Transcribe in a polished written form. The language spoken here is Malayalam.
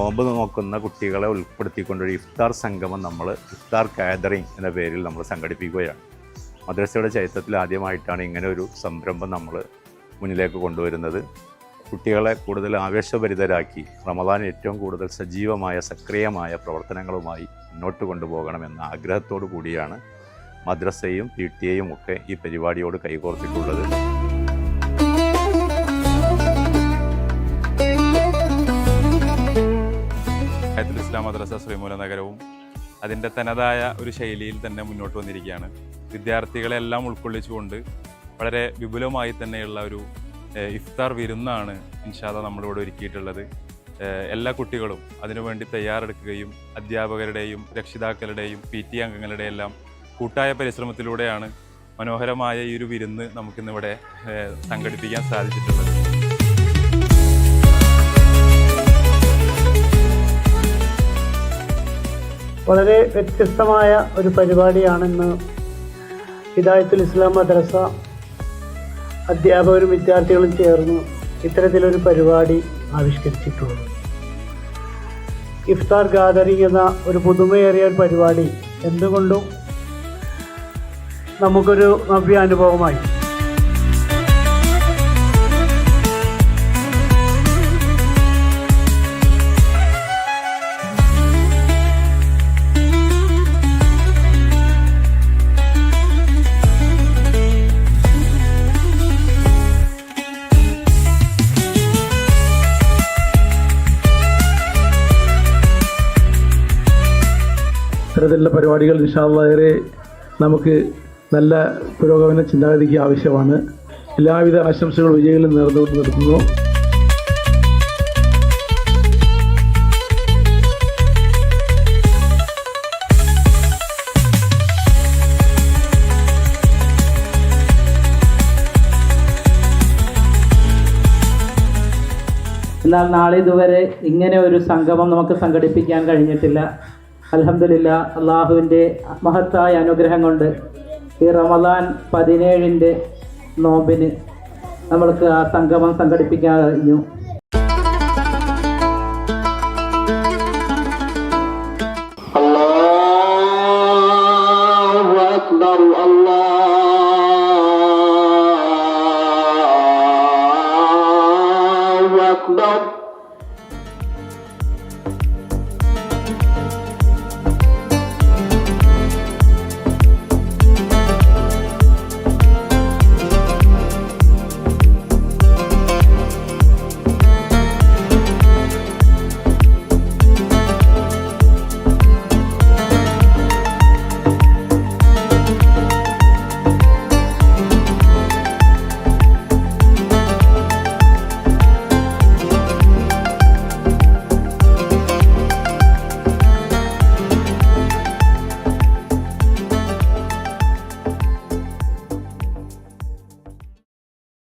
നോമ്പ് നോക്കുന്ന കുട്ടികളെ ഉൾപ്പെടുത്തിക്കൊണ്ടൊരു ഇഫ്താർ സംഗമം നമ്മൾ ഇഫ്താർ ഗാദറിംഗ് എന്ന പേരിൽ നമ്മൾ സംഘടിപ്പിക്കുകയാണ്. മദ്രസയുടെ ചരിത്രത്തിൽ ആദ്യമായിട്ടാണ് ഇങ്ങനെ ഒരു സംരംഭം നമ്മൾ മുന്നിലേക്ക് കൊണ്ടുവരുന്നത്. കുട്ടികളെ കൂടുതൽ ആവേശഭരിതരാക്കി റമദാൻ ഏറ്റവും കൂടുതൽ സജീവമായ സക്രിയമായ പ്രവർത്തനങ്ങളുമായി മുന്നോട്ട് കൊണ്ടുപോകണമെന്ന ആഗ്രഹത്തോടു കൂടിയാണ് മദ്രസയും PTA ഒക്കെ ഈ പരിപാടിയോട് കൈകോർത്തിട്ടുള്ളത്. ഇസ്ലാം മദ്രസ ശ്രീമൂല നഗരവും അതിൻ്റെ തനതായ ഒരു ശൈലിയിൽ തന്നെ മുന്നോട്ട് വന്നിരിക്കുകയാണ്. വിദ്യാർത്ഥികളെല്ലാം ഉൾക്കൊള്ളിച്ചുകൊണ്ട് വളരെ വിപുലമായി തന്നെയുള്ള ഒരു ഇഫ്താർ വിരുന്നാണ് ഇൻഷാ അല്ലാഹ് നമ്മളിവിടെ ഒരുക്കിയിട്ടുള്ളത്. എല്ലാ കുട്ടികളും അതിനുവേണ്ടി തയ്യാറെടുക്കുകയും അധ്യാപകരുടെയും രക്ഷിതാക്കളുടെയും PTA അംഗങ്ങളുടെയും എല്ലാം കൂട്ടായ പരിശ്രമത്തിലൂടെയാണ് മനോഹരമായ ഈ ഒരു വിരുന്ന് നമുക്കിന്നിവിടെ സംഘടിപ്പിക്കാൻ സാധിച്ചിട്ടുള്ളത്. വളരെ വ്യത്യസ്തമായ ഒരു പരിപാടിയാണെന്ന് ഹിദായത്തുൽ ഇസ്ലാം മദ്രസ അധ്യാപകരും വിദ്യാർത്ഥികളും ചേർന്ന് ഇത്തരത്തിലൊരു പരിപാടി ആവിഷ്കരിച്ചിട്ടുള്ളത്. ഇഫ്താർ ഗാദറിംഗ് എന്ന ഒരു പുതുമയേറിയ ഒരു പരിപാടി എന്തുകൊണ്ടും നമുക്കൊരു നവ്യ അനുഭവമായി. ഇത്തരത്തിലുള്ള പരിപാടികൾ ഇൻഷാ അല്ലാഹ് ഏറെ നമുക്ക് നല്ല പുരോഗമന ചിന്താഗതിക്ക് ആവശ്യമാണ്. എല്ലാവിധ ആശംസകളും വിജയങ്ങളും നേർന്നുകൊണ്ട് നിർത്തുന്നു. എന്നാൽ നാളിതുവരെ ഇങ്ങനെ ഒരു സംഗമം നമുക്ക് സംഘടിപ്പിക്കാൻ കഴിഞ്ഞിട്ടില്ല. അൽഹംദുലില്ലാഹ്, അള്ളാഹുവിൻ്റെ മഹത്തായ അനുഗ്രഹം കൊണ്ട് ഈ റമദാൻ 17 നോമ്പിന് നമ്മൾക്ക് ആ സംഗമം സംഘടിപ്പിക്കാൻ കഴിഞ്ഞു.